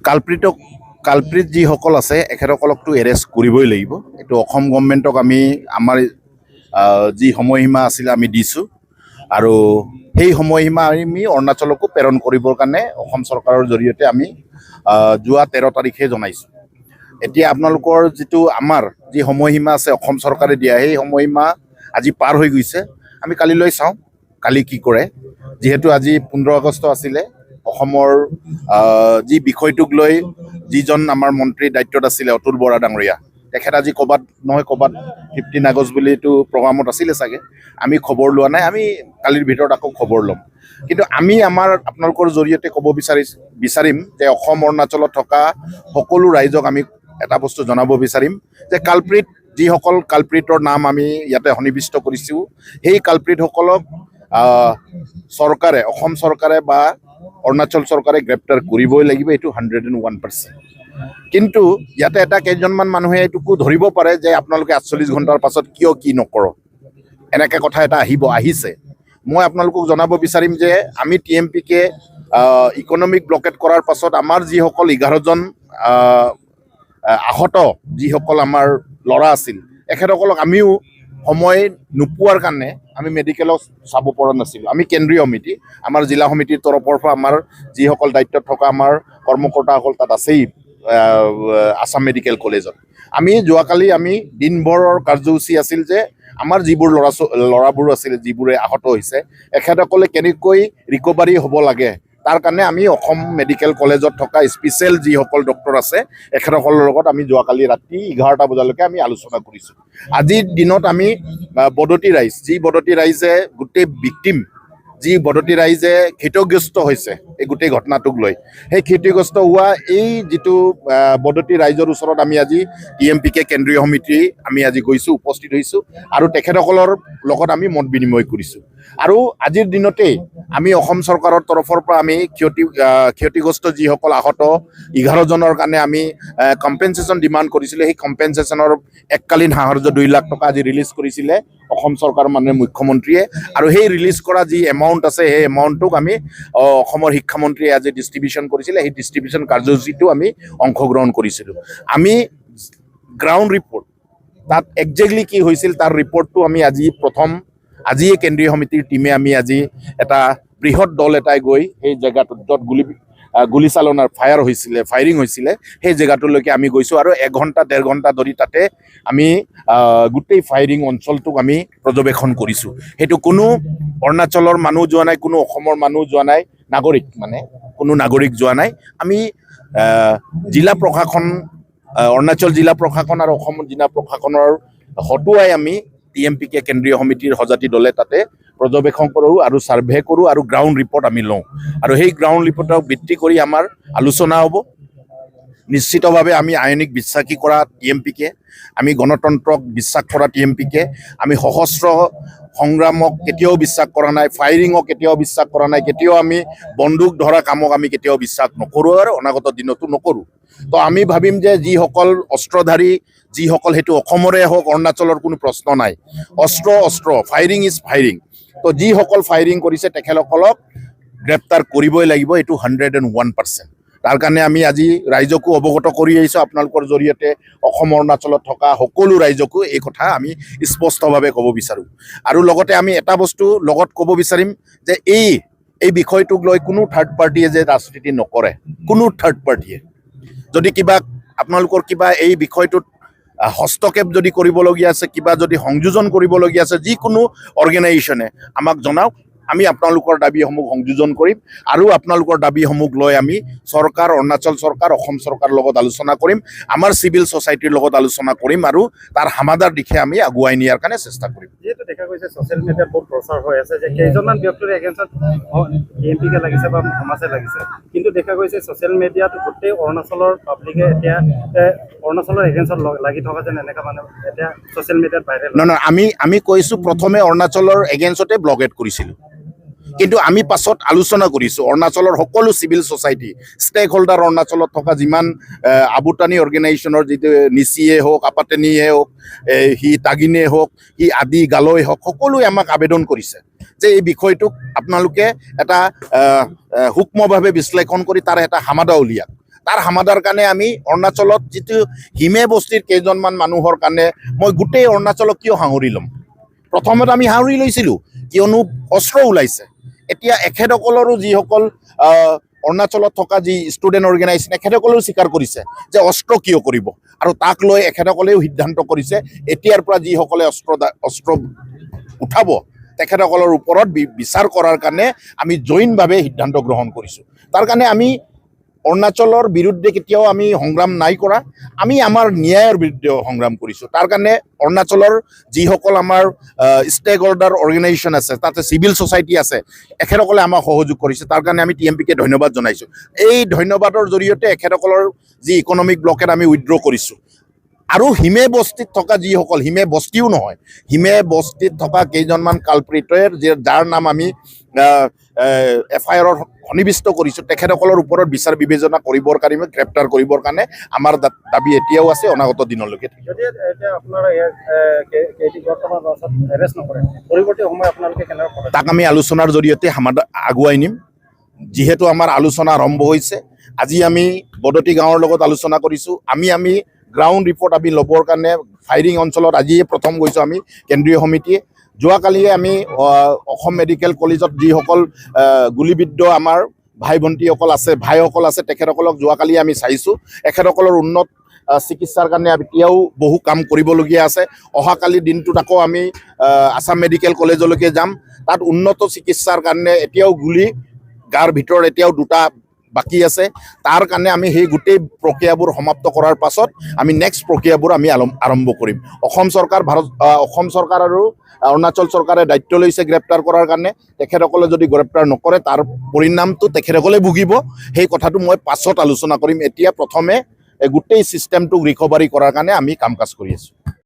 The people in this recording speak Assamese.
কালপ্ৰিট যিসকল আছে এখেতসকলকতো এৰেষ্ট কৰিবই লাগিব। এইটো অসম গভৰ্ণমেণ্টক আমি আমাৰ যি সময়সীমা আছিলে আমি দিছোঁ আৰু সেই সময়সীমা আমি অৰুণাচলকো প্ৰেৰণ কৰিবৰ কাৰণে অসম চৰকাৰৰ জৰিয়তে আমি যোৱা 13 তাৰিখে জনাইছোঁ। এতিয়া আপোনালোকৰ যিটো আমাৰ যি সময়সীমা আছে অসম চৰকাৰে দিয়া সেই সময়সীমা আজি পাৰ হৈ গৈছে। আমি কালিলৈ চাওঁ কালি কি কৰে, যিহেতু আজি 15 আগষ্ট আছিলে। অসমৰ যি বিষয়টোক লৈ যিজন আমাৰ মন্ত্ৰীৰ দায়িত্বত আছিলে অতুল বৰা ডাঙৰীয়া, তেখেত আজি ক'ৰবাত নহয় ক'ৰবাত 15 আগষ্ট বুলি এইটো প্ৰগ্ৰামত আছিলে চাগে, আমি খবৰ লোৱা নাই। আমি কালিৰ ভিতৰত আকৌ খবৰ ল'ম। কিন্তু আমি আপোনালোকৰ জৰিয়তে ক'ব বিচাৰিম যে অসম অৰুণাচলত থকা সকলো ৰাইজক আমি এটা বস্তু জনাব বিচাৰিম যে যিসকল কালপ্ৰিটৰ নাম আমি ইয়াতে সন্নিৱিষ্ট কৰিছোঁ, সেই কালপ্ৰিটসকলক চৰকাৰে, অসম চৰকাৰে বা অৰুণাচল চৰকাৰে গ্ৰেপ্তাৰ কৰিবই লাগিব। এইটো 101%। কিন্তু ইয়াতে এটা কেইজনমান মানুহে এইটোকো ধৰিব পাৰে যে আপোনালোকে 48 ঘণ্টাৰ পাছত কিয় কি নকৰক, এনেকৈ কথা এটা আহিছে। মই আপোনালোকক জনাব বিচাৰিম যে আমি TMPকে ইকনমিক ব্লকেট কৰাৰ পাছত আমাৰ যিসকল 11জন আহত যিসকল আমাৰ ল'ৰা আছিল, এখেতসকলক আমিও সময় নোপোৱাৰ কাৰণে আমি মেডিকেলত চাব পৰা নাছিলোঁ। আমি কেন্দ্ৰীয় সমিতি, আমাৰ জিলা সমিতিৰ তৰফৰ পৰা আমাৰ যিসকল দায়িত্বত থকা আমাৰ কৰ্মকৰ্তাসকল তাত আছেই আছাম মেডিকেল কলেজত। আমি যোৱাকালি দিনভৰৰ কাৰ্যসূচী আছিল যে আমাৰ যিবোৰ ল'ৰাবোৰ আছিল যিবোৰে আহত হৈছে, এখেতসকলে কেনেকৈ ৰিকভাৰী হ'ব লাগে তাৰ কাৰণে আমি অসম মেডিকেল কলেজত থকা স্পেচিয়েল যিসকল ডক্টৰ আছে এখেতসকলৰ লগত আমি যোৱাকালি ৰাতি 11টা বজালৈকে আমি আলোচনা কৰিছোঁ। আজিৰ দিনত আমি বদতি ৰাইজে গোটেই ভিক্টিম, যি বদতি ৰাইজে ক্ষতিগ্ৰস্ত হৈছে এই গোটেই ঘটনাটোক লৈ, সেই ক্ষতিগ্ৰস্ত হোৱা এই যিটো বদতি ৰাইজৰ ওচৰত আমি আজি TMPকে কেন্দ্ৰীয় সমিতি আমি আজি গৈছোঁ, উপস্থিত হৈছোঁ আৰু তেখেতসকলৰ লগত আমি মত বিনিময় কৰিছোঁ। আৰু আজিৰ দিনতেই আমি অসম চৰকাৰৰ তৰফৰ পৰা আমি ক্ষতিগ্ৰস্ত যিসকল আহত 11জনৰ কাৰণে আমি কম্পেনচেশ্যন ডিমাণ্ড কৰিছিলোঁ। সেই কম্পেনচেশ্যনৰ এককালীন সাহাৰ্য 2 লাখ টকা আজি ৰিলিজ কৰিছিলে অসম চৰকাৰ মাননীয় মুখ্যমন্ত্ৰীয়ে। আৰু সেই ৰিলিজ কৰা যি এমাউণ্ট আছে সেই এমাউণ্টটোক আমি অসমৰ শিক্ষামন্ত্ৰীয়ে আজি ডিষ্ট্ৰিবিউশ্যন কৰিছিলে। সেই ডিষ্ট্ৰিবিউশ্যন কাৰ্যসূচীটো আমি অংশগ্ৰহণ কৰিছিলোঁ। আমি গ্ৰাউণ্ড ৰিপৰ্ট তাত একজেক্টলি কি হৈছিল তাৰ ৰিপৰ্টটো আমি আজিয়ে কেন্দ্ৰীয় সমিতিৰ টীমে আমি আজি এটা বৃহৎ দল এটাই গৈ সেই জেগাটোত য'ত গুলীচালনাৰ ফায়াৰিং হৈছিলে সেই জেগাটোলৈকে আমি গৈছোঁ আৰু 1 ঘণ্টা 1.5 ঘণ্টা ধৰি তাতে আমি গোটেই ফায়াৰিং অঞ্চলটোক আমি পৰ্যবেক্ষণ কৰিছোঁ। সেইটো কোনো অৰুণাচলৰ মানুহ যোৱা নাই, কোনো অসমৰ মানুহ যোৱা নাই, কোনো নাগৰিক যোৱা নাই। আমি জিলা প্ৰশাসন, অৰুণাচল জিলা প্ৰশাসন আৰু অসম জিলা প্ৰশাসনৰ হতুৱাই আমি TMPকে কেন্দ্ৰীয় সমিতিৰ সজাতি দলে তাতে পৰ্যবেক্ষণ কৰোঁ আৰু ছাৰ্ভে কৰোঁ আৰু গ্ৰাউণ্ড ৰিপৰ্ট আমি লওঁ। আৰু সেই গ্ৰাউণ্ড ৰিপৰ্টক ভিত্তি কৰি আমাৰ আলোচনা হ'ব। নিশ্চিতভাৱে আমি আইনিক বিশ্বাসী কৰা TMPকে, আমি গণতন্ত্ৰক বিশ্বাস কৰা TMPকে, আমি সশস্ত্ৰ সংগ্ৰামক কেতিয়াও বিশ্বাস কৰা নাই, ফায়াৰিঙক কেতিয়াও বিশ্বাস কৰা নাই, কেতিয়াও আমি বন্দুক ধৰা কামক আমি কেতিয়াও বিশ্বাস নকৰোঁ আৰু অনাগত দিনতো নকৰোঁ। তো আমি ভাবিম যে যিসকল অস্ত্ৰধাৰী যিসকল, সেইটো অসমৰে হওক অৰুণাচলৰ কোনো প্ৰশ্ন নাই, অস্ত্ৰ ফায়াৰিং ইজ ফায়াৰিং। তো যিসকল ফায়াৰিং কৰিছে তেখেতসকলক গ্ৰেপ্তাৰ কৰিবই লাগিব। এইটো 101%। তাৰ কাৰণে আমি আজি ৰাইজকো অৱগত কৰি আহিছোঁ আপোনালোকৰ জৰিয়তে, অসম অৰুণাচলত থকা সকলো ৰাইজকো এই কথা আমি স্পষ্টভাৱে ক'ব বিচাৰোঁ। আৰু লগতে আমি এটা বস্তু লগত ক'ব বিচাৰিম যে এই বিষয়টোক লৈ কোনো থাৰ্ড পাৰ্টিয়ে যে ৰাজনীতি নকৰে, কোনো থাৰ্ড পাৰ্টিয়ে যদি আপোনালোকৰ কিবা এই বিষয়টোত হস্তক্ষেপ যদি কৰিবলগীয়া আছে, কিবা যদি সংযোজন কৰিবলগীয়া আছে, যিকোনো অৰ্গেনাইজেশ্যনে আমাক জনাওক। আমি আপোনালোকৰ দাবীসমূহ সংযোজন কৰিম আৰু আপোনালোকৰ দাবীসমূহ লৈ আমি চৰকাৰ, অৰুণাচল চৰকাৰ, অসম চৰকাৰৰ লগত আলোচনা কৰিম, আমাৰ চিভিল ছ'চাইটিৰ লগত আলোচনা কৰিম আৰু তাৰ সমাধাৰ দিশে আমি আগুৱাই নিয়াৰ কাৰণে চেষ্টা কৰিম। যিহেতু দেখা গৈছে ছ'চিয়েল মিডিয়াত বহুত প্ৰচাৰ হৈ আছে যে কেইজনমান ব্যক্তিৰ এগেইনষ্টত TMPকে লাগিছে বা সমাজে লাগিছে, কিন্তু দেখা গৈছে ছ'চিয়েল মিডিয়াত গোটেই অৰুণাচলৰ পাব্লিকে এতিয়া অৰুণাচলৰ এগেইনষ্টত লাগি থকা যেন এনেকুৱা মানে এতিয়া ছ'চিয়েল মিডিয়াত ভাইৰেল। আমি কৈছোঁ প্ৰথমে অৰুণাচলৰ এগেইনষ্টতে ব্লকেট কৰিছিলোঁ, কিন্তু আমি পাছত আলোচনা কৰিছোঁ অৰুণাচলৰ সকলো চিভিল ছ'চাইটি ষ্টেক হোল্ডাৰ, অৰুণাচলত থকা যিমান আবুটানী অৰ্গেনাইজেশ্যনৰ যিটো নিচিয়ে হওক, আপাটেনিয়ে হওক, তাগিনে হওক, আদি গালৈ হওক, সকলোৱে আমাক আবেদন কৰিছে যে এই বিষয়টোক আপোনালোকে এটা সূক্ষ্মভাৱে বিশ্লেষণ কৰি তাৰ এটা সমাধা উলিয়াওক। তাৰ সমাধাৰ কাৰণে আমি অৰুণাচলত যিটো হিমে বস্তিৰ কেইজনমান মানুহৰ কাৰণে মই গোটেই অৰুণাচলক কিয় সাঙুৰি ল'ম প্ৰথমত আমি সাঙুৰি লৈছিলোঁ কিয়নো অস্ত্ৰ ওলাইছে এতিয়া এখেতসকলৰো যিসকল অৰুণাচলত থকা যি ষ্টুডেণ্ট অৰ্গেনাইজেশ্যন এখেতসকলেও স্বীকাৰ কৰিছে যে অস্ত্ৰ কিয় কৰিব আৰু তাক লৈ এখেতসকলেও সিদ্ধান্ত কৰিছে এতিয়াৰ পৰা যিসকলে অস্ত্ৰ উঠাব তেখেতসকলৰ ওপৰত বিচাৰ কৰাৰ কাৰণে আমি জইনভাৱে সিদ্ধান্ত গ্ৰহণ কৰিছোঁ তাৰ কাৰণে আমি অৰুণাচলৰ বিৰুদ্ধে কেতিয়াও আমি সংগ্ৰাম নাই কৰা আমি আমাৰ ন্যায়ৰ বিৰুদ্ধে সংগ্ৰাম কৰিছোঁ তাৰ কাৰণে অৰুণাচলৰ যিসকল আমাৰ ষ্টেক হোল্ডাৰ অৰ্গেনাইজেশ্যন আছে তাতে চিভিল ছ'চাইটি আছে এখেতসকলে আমাক সহযোগ কৰিছে তাৰ কাৰণে আমি TMPকে ধন্যবাদ জনাইছোঁ এই ধন্যবাদৰ জৰিয়তে এখেতসকলৰ যি ইকনমিক ব্লকেট আমি উইথড্ৰ কৰিছোঁ আৰু হিমে বস্তিত থকা যিসকল হিমে বস্তিও নহয় হিমে বস্তিত থকা কেইজনমান কালপ্ৰিটৰ যাৰ নাম আমি FIR সন্নিৱিষ্ট কৰিছোঁ তেখেতসকলৰ ওপৰত বিচাৰ বিবেচনা কৰিবৰ কাৰণে গ্ৰেপ্তাৰ কৰিবৰ কাৰণে আমাৰ দাবী এতিয়াও আছে অনাগত দিনলৈকে যদি এতিয়া আপোনাৰ বৰ্তমান এৰেষ্ট নকৰে পৰৱৰ্তী সময় আপোনালোকে কেনেকৈ তাক আমি আলোচনাৰ জৰিয়তে আগুৱাই নিম যিহেতু আমাৰ আলোচনা আৰম্ভ হৈছে আজি আমি বদতি গাঁৱৰ লগত আলোচনা কৰিছোঁ আমি গ্ৰাউণ্ড ৰিপৰ্ট আমি ল'বৰ কাৰণে ফায়াৰিং অঞ্চলত আজিয়ে প্ৰথম গৈছোঁ আমি কেন্দ্ৰীয় সমিতিয়ে যোৱাকালিয়ে আমি অসম মেডিকেল কলেজত যিসকল গুলীবিদ্ধ আমাৰ ভাই ভণ্টিসকল আছে ভাইসকল আছে তেখেতসকলক যোৱাকালি আমি চাইছোঁ এখেতসকলৰ উন্নত চিকিৎসাৰ কাৰণে এতিয়াও বহু কাম কৰিবলগীয়া আছে অহাকালি দিনটোত আকৌ আমি আছাম মেডিকেল কলেজলৈকে যাম তাত উন্নত চিকিৎসাৰ কাৰণে এতিয়াও গুলি গাৰ ভিতৰত এতিয়াও দুটা বাকী আছে তাৰ কাৰণে আমি সেই গোটেই প্ৰক্ৰিয়াবোৰ সমাপ্ত কৰাৰ পাছত আমি নেক্সট প্ৰক্ৰিয়াবোৰ আমি আৰম্ভ কৰিম অসম চৰকাৰ আৰু অৰুণাচল চৰকাৰে দায়িত্ব লৈছে গ্ৰেপ্তাৰ কৰাৰ কাৰণে তেখেতসকলে যদি গ্ৰেপ্তাৰ নকৰে তাৰ পৰিণামটো তেখেতসকলে ভুগিব সেই কথাটো মই পাছত আলোচনা কৰিম এতিয়া প্ৰথমে গোটেই ছিষ্টেমটোক ৰিকভাৰী কৰাৰ কাৰণে আমি কাম কাজ কৰি আছোঁ